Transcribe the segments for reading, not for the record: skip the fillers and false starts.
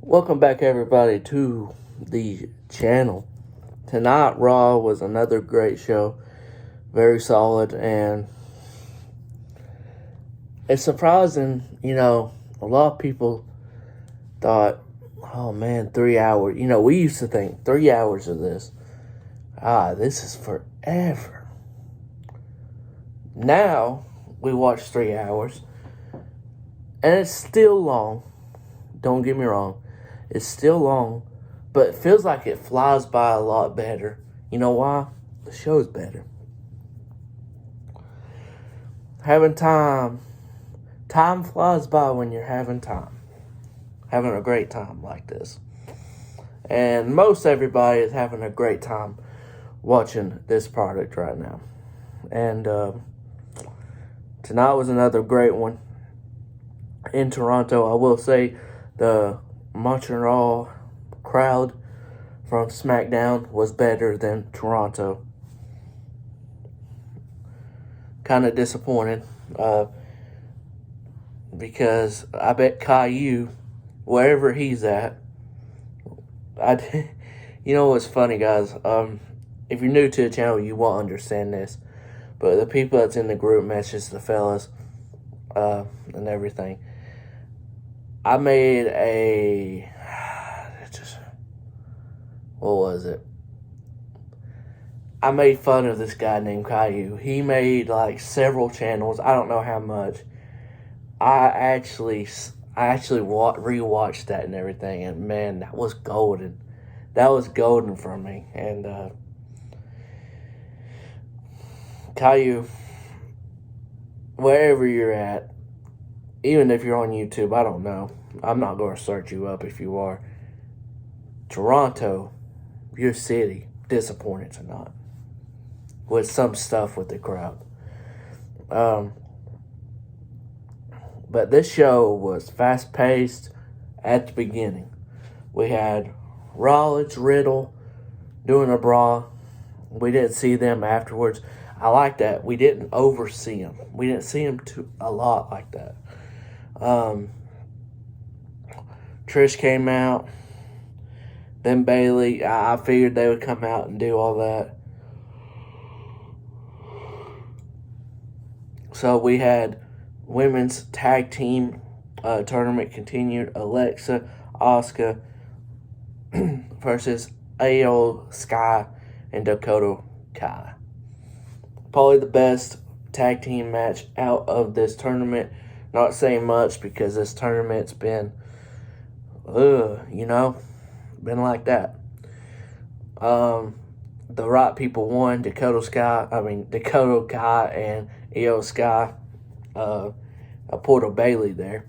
Welcome back, everybody, to the channel. Tonight, Raw was another great show, very solid, and it's surprising. A lot of people thought, "Oh man, 3 hours." We used to think 3 hours of this. This is forever. Now we watch 3 hours, and it's still long. Don't get me wrong. It's still long, but it feels like it flies by a lot better. You know why? The show's better. Having time. Time flies by when you're having time. Having a great time like this. And most everybody is having a great time watching this product right now. And tonight was another great one. In Toronto, I will say the Montreal crowd from SmackDown was better than Toronto. Kind of disappointed because I bet Caillou, wherever he's at, you know what's funny, guys? If you're new to the channel, you won't understand this, but the people that's in the group message the fellas and everything. I made what was it? I made fun of this guy named Caillou. He made like several channels. I don't know how much. I actually rewatched that and everything, and man, that was golden. That was golden for me. And Caillou, wherever you're at, even if you're on YouTube, I don't know. I'm not going to search you up if you are. Toronto, your city, disappointed tonight with some stuff with the crowd. But this show was fast-paced at the beginning. We had Rollins, Riddle doing a brawl. We didn't see them afterwards. I like that. We didn't oversee them. We didn't see them a lot like that. Trish came out. Then Bayley. I figured they would come out and do all that. So we had women's tag team tournament continued. Alexa, Asuka versus Io Sky and Dakota Kai. Probably the best tag team match out of this tournament. Not saying much because this tournament's been, been like that. The right people won. Dakota Kai and Io Sky. I pulled a Bayley there.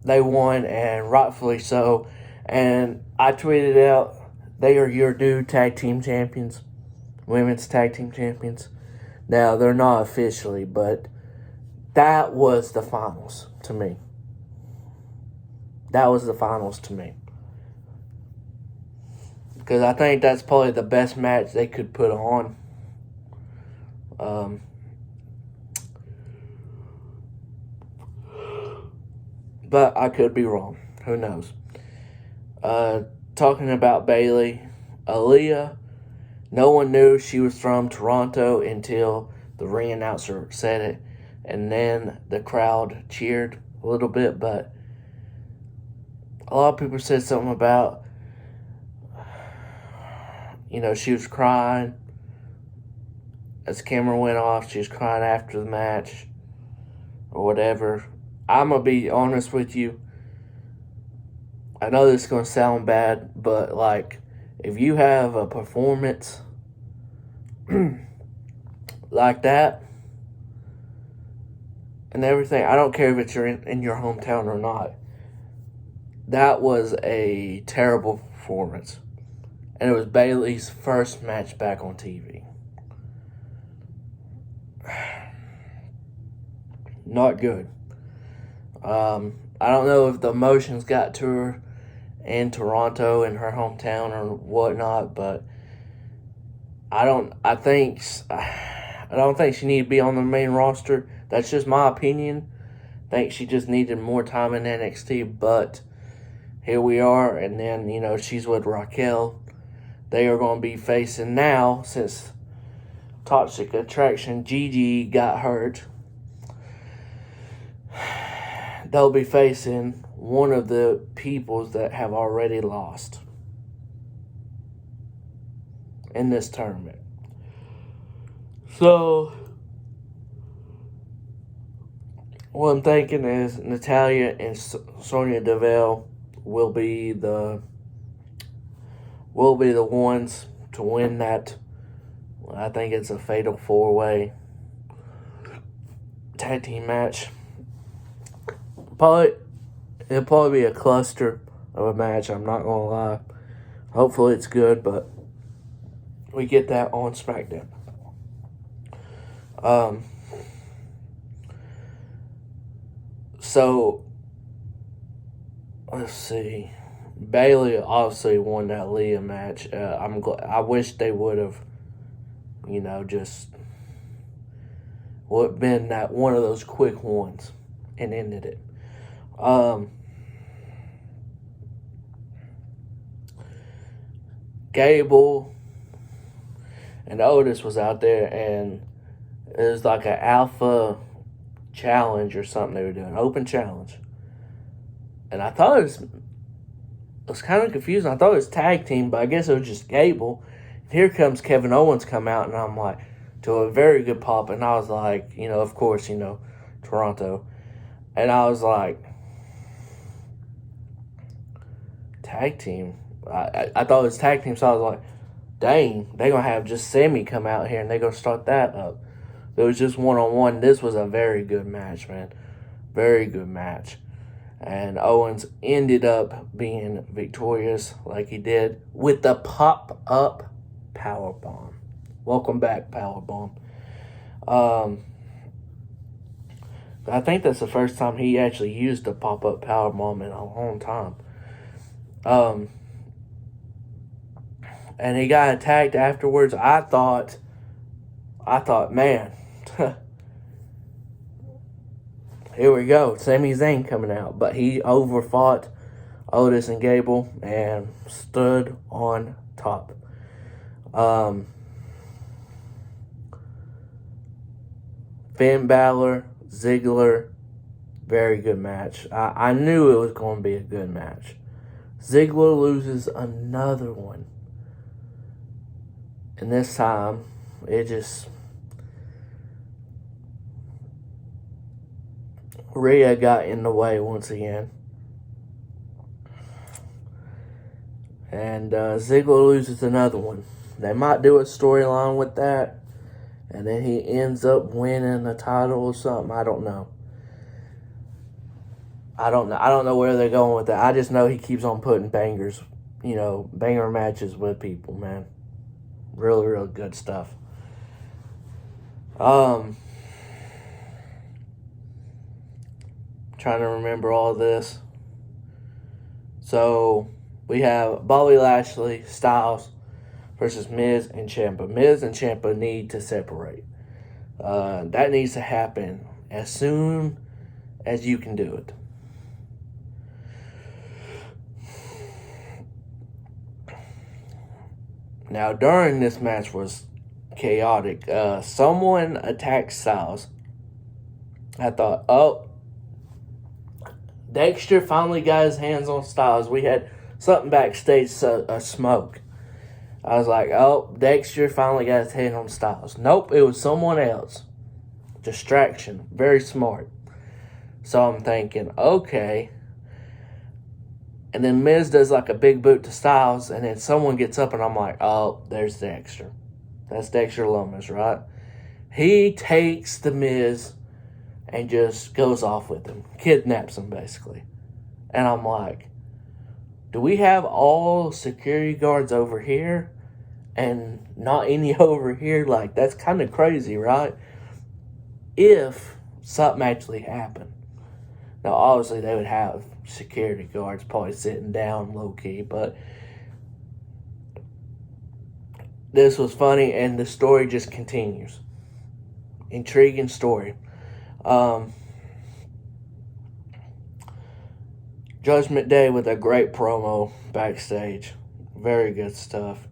They won, and rightfully so. And I tweeted out, they are your new tag team champions. Women's tag team champions. Now, they're not officially, but that was the finals to me. That was the finals to me. Because I think that's probably the best match they could put on. But I could be wrong. Who knows? Talking about Bayley, Aaliyah, no one knew she was from Toronto until the ring announcer said it. And then the crowd cheered a little bit, but a lot of people said something about, she was crying. As the camera went off, she was crying after the match or whatever. I'm going to be honest with you. I know this is going to sound bad, but, if you have a performance like that and everything, I don't care if it's in your hometown or not, that was a terrible performance. And it was Bayley's first match back on TV. Not good. I don't know if the emotions got to her in Toronto, in her hometown or whatnot, but I don't think she needed to be on the main roster. That's just my opinion. think she just needed more time in NXT, but here we are. And then, she's with Raquel. They are going to be facing now, since Toxic Attraction Gigi got hurt, they'll be facing one of the peoples that have already lost in this tournament. So, what I'm thinking is Natalya and Sonya Deville will be the ones to win that. I think it's a fatal 4-way tag team match. It'll probably be a cluster of a match, I'm not gonna lie. Hopefully it's good, but we get that on SmackDown. So let's see. Bayley obviously won that Leah match. I wish they would have, just would have been that one of those quick ones and ended it. Gable and Otis was out there, and it was like an alpha challenge or something they were doing, open challenge. And I thought it was kind of confusing. I thought it was tag team, but I guess it was just Gable. Here comes Kevin Owens come out, and I'm like, to a very good pop, and I was like, of course, Toronto. And I was like, tag team? I thought it was tag team, so I was like, dang, they're going to have just Sammy come out here, and they're going to start that up. It was just one-on-one. This was a very good match, man. Very good match. And Owens ended up being victorious like he did with the pop-up powerbomb. Welcome back, powerbomb. I think that's the first time he actually used a pop-up powerbomb in a long time. And he got attacked afterwards. I thought, man, here we go. Sami Zayn coming out. But he overfought Otis and Gable and stood on top. Finn Balor, Ziggler, very good match. I knew it was going to be a good match. Ziggler loses another one. And this time, Rhea got in the way once again. And Ziggler loses another one. They might do a storyline with that. And then he ends up winning the title or something. I don't know. I don't know where they're going with that. I just know he keeps on putting bangers, banger matches with people, man. Really, really good stuff. Trying to remember all this. So, we have Bobby Lashley, Styles versus Miz and Ciampa. Miz and Ciampa need to separate. That needs to happen as soon as you can do it. Now, during this match was chaotic. Someone attacked Styles. I thought, Dexter finally got his hands on Styles. We had something backstage, a smoke. I was like, Dexter finally got his hand on Styles. Nope, it was someone else. Distraction. Very smart. So I'm thinking, okay. And then Miz does like a big boot to Styles, and then someone gets up, and I'm like, there's Dexter. That's Dexter Lumis, right? He takes the Miz and just goes off with him. Kidnaps him, basically. And I'm like, do we have all security guards over here and not any over here? Like, that's kind of crazy, right? If something actually happened. Now, obviously, they would have security guards probably sitting down low-key, but this was funny, and the story just continues. Intriguing story. Judgment Day with a great promo backstage. Very good stuff.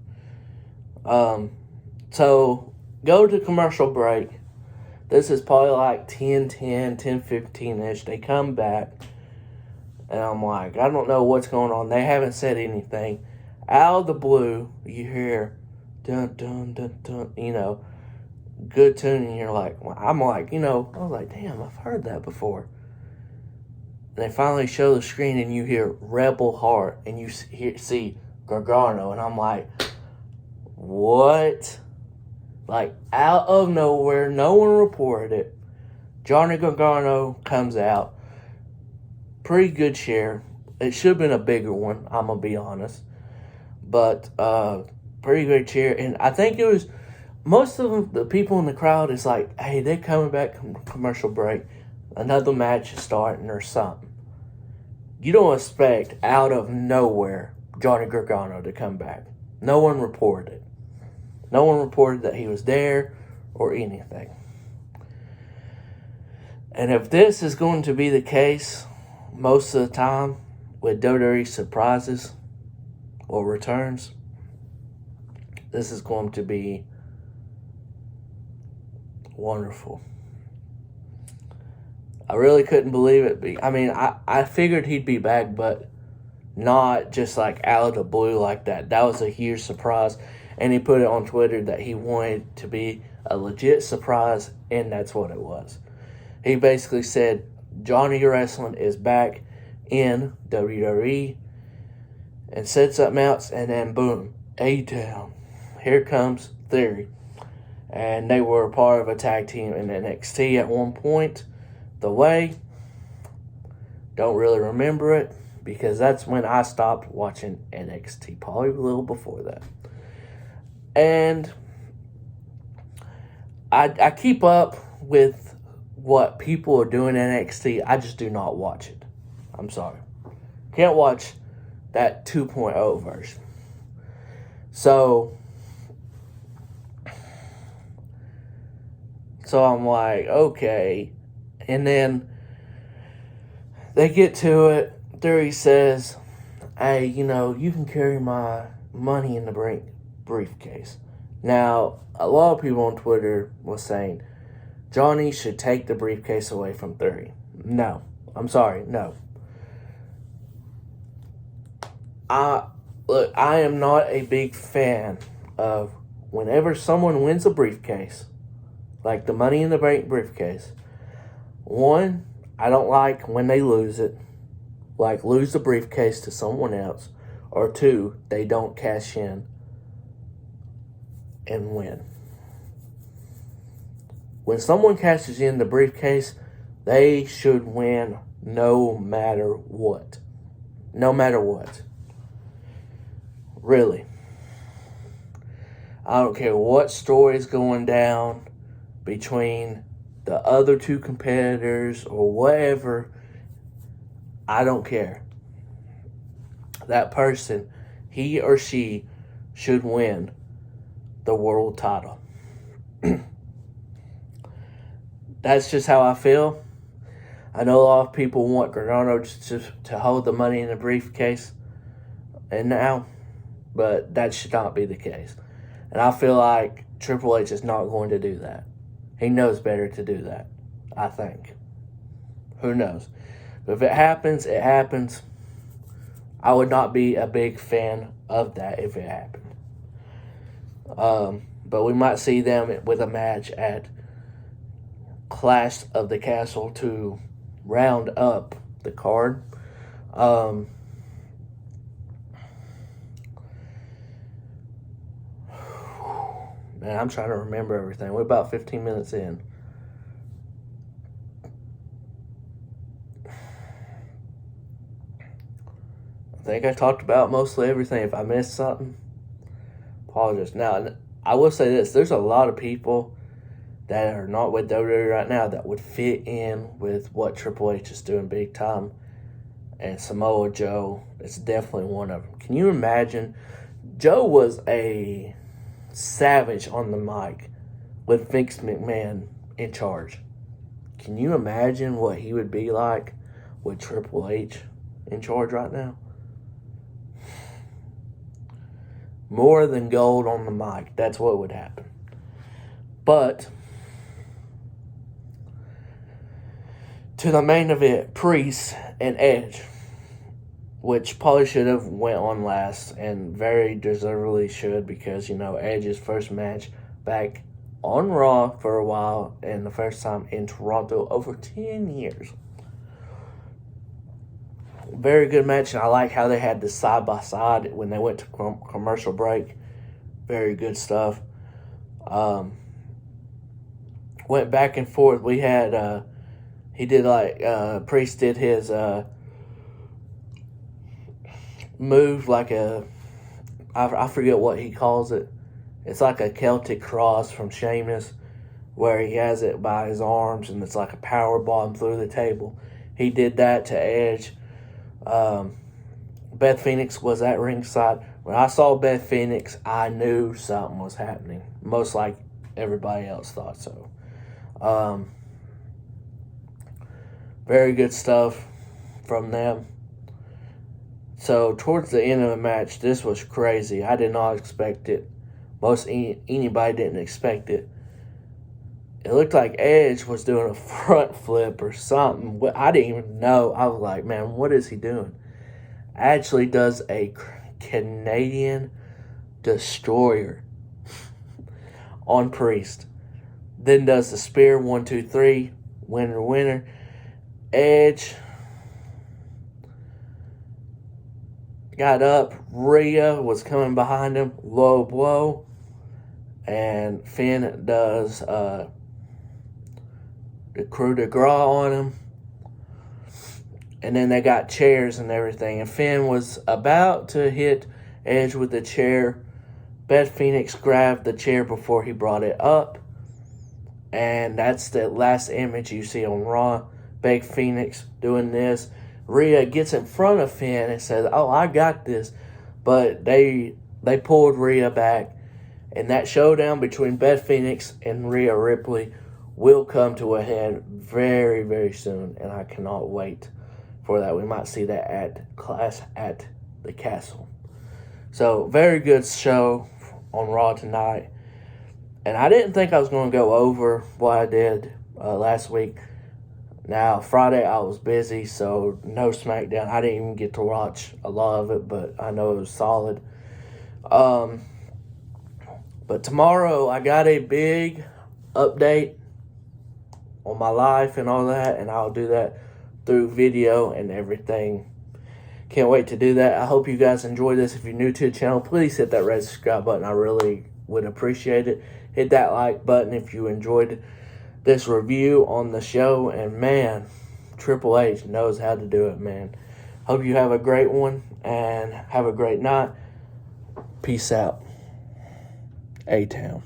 So, go to commercial break. This is probably like 10:10, 10:15-ish. They come back. And I'm like, I don't know what's going on. They haven't said anything. Out of the blue, you hear dun dun dun dun, good tune, and you're like, I'm like, I was like, damn, I've heard that before. And they finally show the screen, and you hear Rebel Heart, and you see Gargano, and I'm like, what? Like, out of nowhere, no one reported it. Johnny Gargano comes out. Pretty good share. It should have been a bigger one, I'm going to be honest. But, pretty good share. And I think it was, most of them, the people in the crowd is like, hey, they're coming back from commercial break. Another match is starting or something. You don't expect, out of nowhere, Johnny Gargano to come back. No one reported it. No one reported that he was there or anything. And if this is going to be the case most of the time with WWE surprises or returns, this is going to be wonderful. I really couldn't believe it. I figured he'd be back, but not just like out of the blue like that. That was a huge surprise. And he put it on Twitter that he wanted to be a legit surprise, and that's what it was. He basically said Johnny Wrestling is back in WWE and said something else, and then boom, A-Town. Here comes Theory. And they were a part of a tag team in NXT at one point. The Way. Don't really remember it because that's when I stopped watching NXT. Probably a little before that. And I keep up with what people are doing in NXT. I just do not watch it. I'm sorry. Can't watch that 2.0 version. So I'm like, okay. And then they get to it. Theory says, hey, you can carry my money in the briefcase. Now, a lot of people on Twitter was saying Johnny should take the briefcase away from Theory. No. I'm sorry. No. I am not a big fan of whenever someone wins a briefcase, like the Money in the Bank briefcase. One, I don't like when they lose it, like lose the briefcase to someone else. Or two, they don't cash in and win. When someone cashes in the briefcase, they should win no matter what. No matter what. Really. I don't care what story is going down between the other two competitors or whatever. I don't care. That person, he or she, should win the world title. That's just how I feel. I know a lot of people want Gargano to hold the Money in the briefcase and now, but that should not be the case. And I feel like Triple H is not going to do that. He knows better to do that, I think. Who knows? But if it happens, it happens. I would not be a big fan of that if it happened. But we might see them with a match at Clash of the Castle to round up the card. Man, I'm trying to remember everything. We're about 15 minutes in. I think I talked about mostly everything. If I missed something, apologize. Now, I will say this. There's a lot of people that are not with WWE right now that would fit in with what Triple H is doing big time. And Samoa Joe is definitely one of them. Can you imagine? Joe was a savage on the mic with Vince McMahon in charge. Can you imagine what he would be like with Triple H in charge right now. More than gold on the mic. That's what would happen. But to the main event, Priest and Edge, which probably should have went on last, and very deservedly should, because, you know, Edge's first match back on Raw for a while, and the first time in Toronto over 10 years. Very good match, and I like how they had this side by side when they went to commercial break. Very good stuff. Went back and forth. We had he did Priest did his move like I forget what he calls it. It's like a Celtic cross from Sheamus, where he has it by his arms and it's like a power bomb through the table. He did that to Edge. Beth Phoenix was at ringside. When I saw Beth Phoenix, I knew something was happening. Most like everybody else thought so. Very good stuff from them. So towards the end of the match, this was crazy. I did not expect it. Anybody didn't expect it. It looked like Edge was doing a front flip or something. I didn't even know. I was like, man, what is he doing? Actually does a Canadian destroyer on Priest. Then does the spear, 1, 2, 3, winner, winner. Edge got up. Rhea was coming behind him, low blow. And Finn does the coup de grace on him. And then they got chairs and everything. And Finn was about to hit Edge with the chair. Beth Phoenix grabbed the chair before he brought it up. And that's the last image you see on Raw. Beth Phoenix doing this. Rhea gets in front of Finn and says, oh, I got this. But they pulled Rhea back. And that showdown between Beth Phoenix and Rhea Ripley will come to a head very, very soon. And I cannot wait for that. We might see that at Clash at the Castle. So, very good show on Raw tonight. And I didn't think I was going to go over what I did last week. Now, Friday I was busy, so no SmackDown. I didn't even get to watch a lot of it, but I know it was solid. But tomorrow I got a big update on my life and all that, and I'll do that through video and everything. Can't wait to do that. I hope you guys enjoy this. If you're new to the channel, please hit that red subscribe button. I really would appreciate it. Hit that like button if you enjoyed this review on the show. And man, Triple H knows how to do it, man. Hope you have a great one and have a great night. Peace out. A-Town.